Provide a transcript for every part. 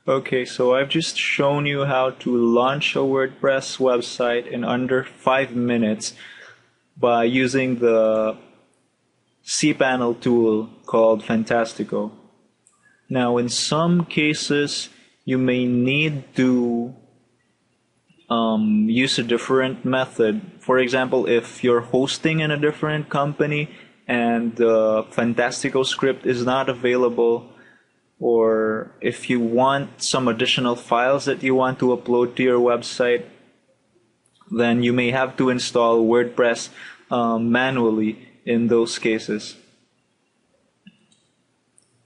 Okay, so I've just shown you how to launch a WordPress website in under 5 minutes by using the cPanel tool called Fantastico. Now, in some cases, you may need to use a different method. For example, if you're hosting in a different company and the Fantastico script is not available, or if you want some additional files that you want to upload to your website, then you may have to install WordPress manually in those cases.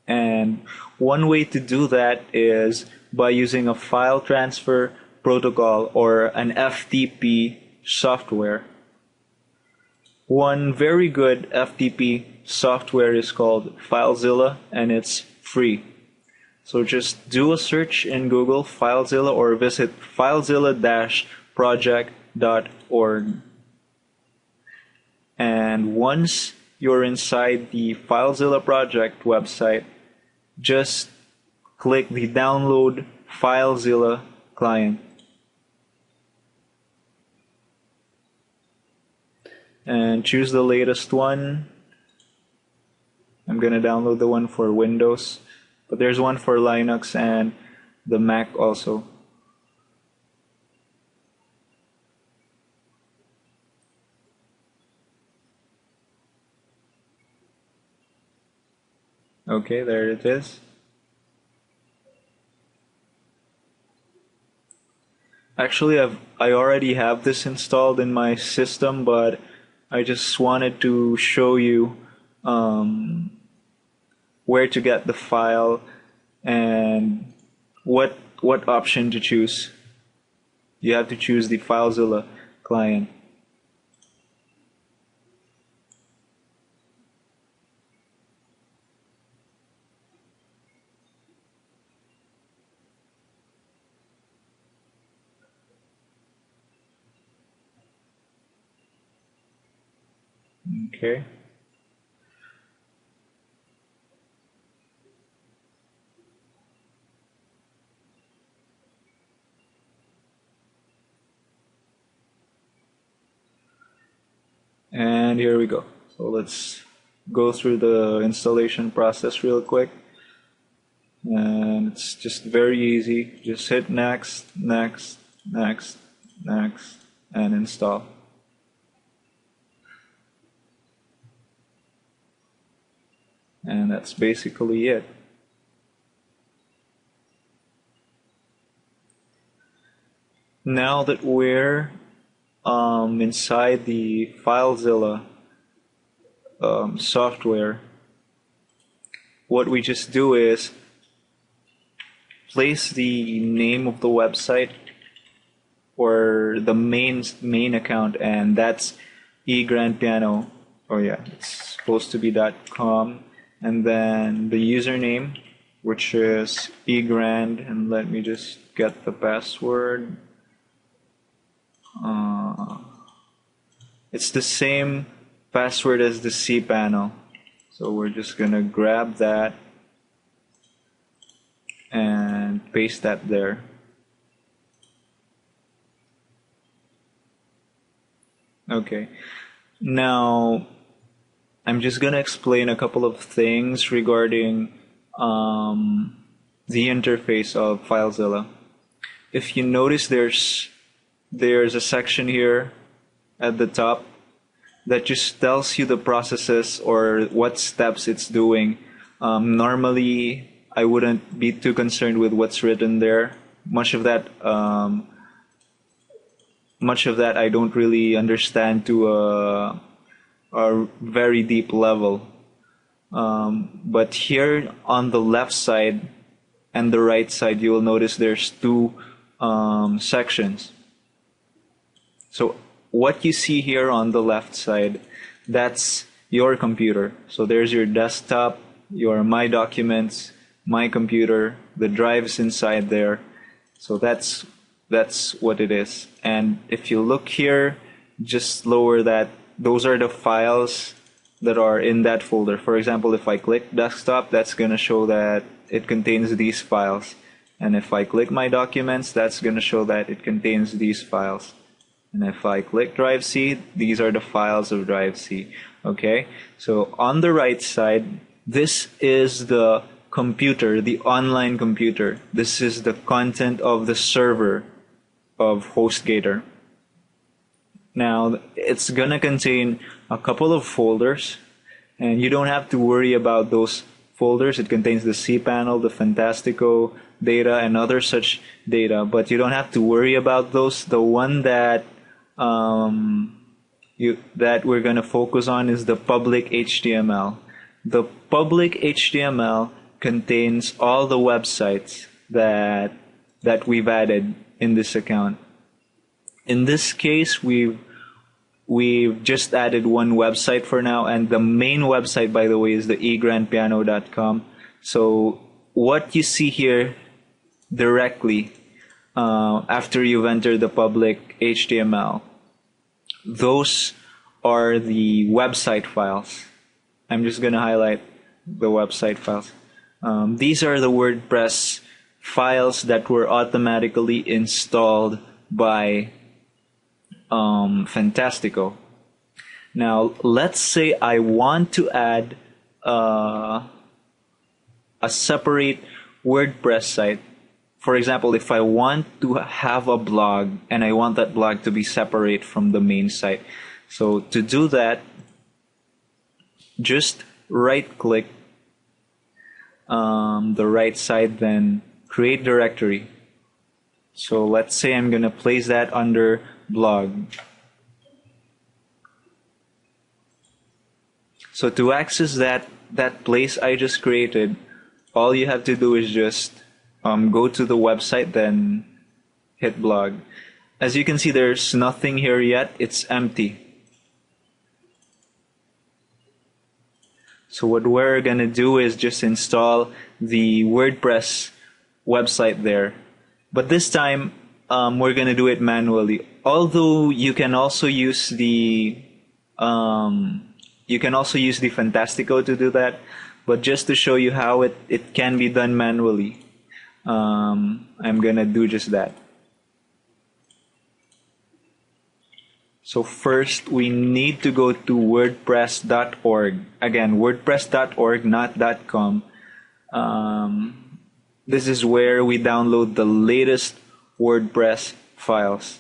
And one way to do that is by using a file transfer protocol or an FTP software. One very good FTP software is called FileZilla, and it's free. So just do a search in Google, FileZilla, or visit filezilla-project.org. And once you're inside the FileZilla project website, just click the download FileZilla client. And choose the latest one. I'm going to download the one for Windows, but there's one for Linux and the Mac also. Okay, there it is. Actually, I already have this installed in my system, but I just wanted to show you where to get the file and what option to choose. You have to choose the FileZilla client. Okay. And here we go. So let's go through the installation process real quick. And it's just very easy. Just hit next, next, next, next, and install. And that's basically it. Now that we're inside the FileZilla software, what we just do is place the name of the website or the main account, and that's eGrandPiano. Oh yeah, it's supposed to be .com, and then the username, which is eGrand, and let me just get the password. It's the same password as the cPanel, so we're just gonna grab that and paste that there. Okay, now I'm just gonna explain a couple of things regarding the interface of FileZilla. If you notice, there's a section here at the top that just tells you the processes or what steps it's doing. Normally, I wouldn't be too concerned with what's written there. Much of that I don't really understand to a very deep level. But here on the left side and the right side, you will notice there's two sections. So what you see here on the left side, that's your computer. So there's your desktop, your My Documents, My Computer, the drives inside there. So that's what it is. And if you look here, just lower that, those are the files that are in that folder. For example, if I click desktop, that's going to show that it contains these files. And if I click my documents, that's going to show that it contains these files. And if I click drive C, these are the files of drive C. Okay, so on the right side, this is the computer, the online computer. This is the content of the server of HostGator. Now, it's going to contain a couple of folders, and you don't have to worry about those folders. It contains the cPanel, the Fantastico data, and other such data, but you don't have to worry about those. The one that that we're going to focus on is the public HTML. The public HTML contains all the websites that we've added in this account. In this case, we've just added one website for now, and the main website, by the way, is the egrandpiano.com. So what you see here directly after you've entered the public HTML, those are the website files. I'm just going to highlight the website files. These are the WordPress files that were automatically installed by Fantastico. Now, let's say I want to add a separate WordPress site. For example, if I want to have a blog and I want that blog to be separate from the main site. So to do that, just right-click the right side, then create directory. So let's say I'm going to place that under blog. So to access that place I just created, all you have to do is just go to the website, then hit blog. As you can see, there's nothing here yet. It's empty. So what we're going to do is just install the WordPress website there. But this time, we're going to do it manually. Although you can also use the Fantastico to do that. But just to show you how it can be done manually, I'm going to do just that. So first, we need to go to wordpress.org. Again, wordpress.org, not .com. This is where we download the latest WordPress files.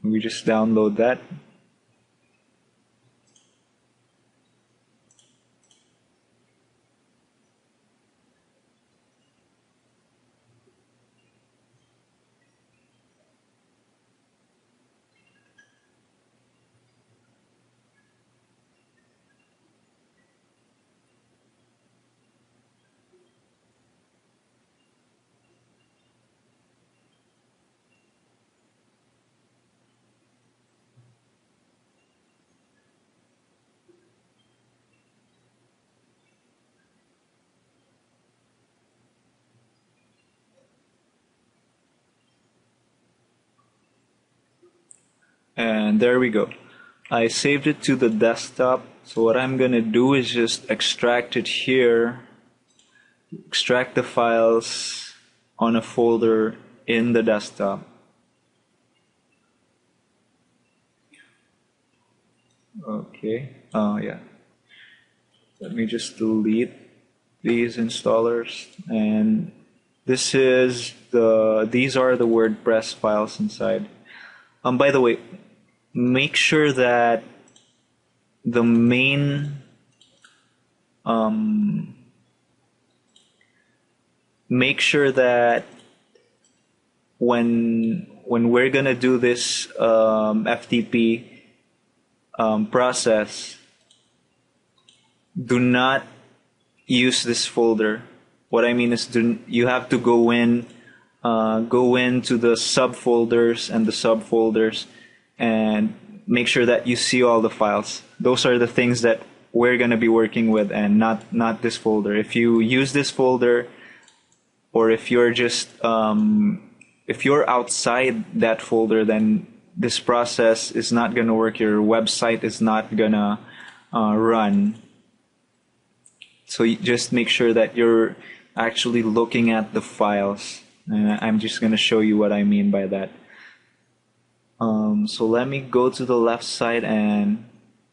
We just download that. And there we go. I saved it to the desktop. So what I'm going to do is just extract it here. Extract the files on a folder in the desktop. Okay. Yeah. Let me just delete these installers. And these are the WordPress files inside. By the way, make sure that the main make sure that when we're gonna do this FTP process, do not use this folder. What I mean is, you have to go into the subfolders and the subfolders and make sure that you see all the files. Those are the things that we're going to be working with, and not this folder. If you use this folder, or if you're just if you're outside that folder, then this process is not going to work. Your website is not going to run. So you just make sure that you're actually looking at the files. And I'm just going to show you what I mean by that. So let me go to the left side and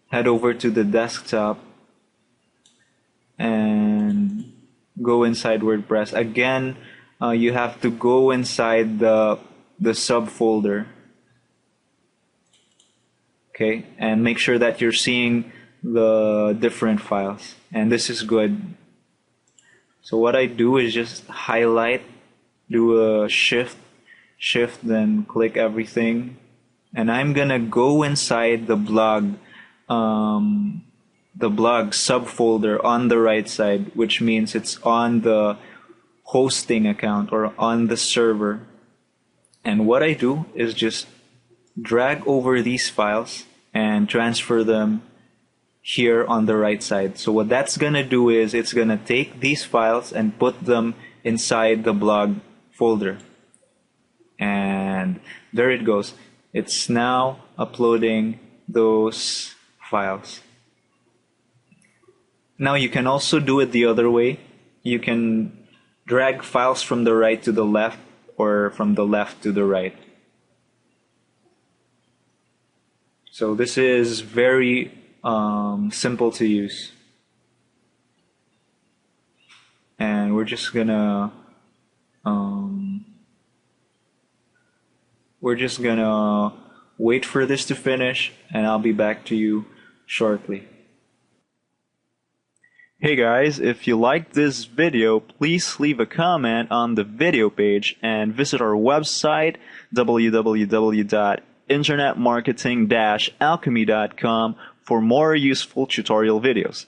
head over to the desktop and go inside WordPress. Again, you have to go inside the subfolder. Okay, and make sure that you're seeing the different files. And this is good. So what I do is just highlight, do a shift, then click everything. And I'm gonna go inside the blog subfolder on the right side, which means it's on the hosting account or on the server. And what I do is just drag over these files and transfer them here on the right side. So what that's gonna do is it's gonna take these files and put them inside the blog folder. And there it goes. It's now uploading those files. Now you can also do it the other way. You can drag files from the right to the left or from the left to the right. So this is very simple to use. And we're just gonna wait for this to finish, and I'll be back to you shortly. Hey guys, if you liked this video, please leave a comment on the video page and visit our website www.internetmarketing-alchemy.com for more useful tutorial videos.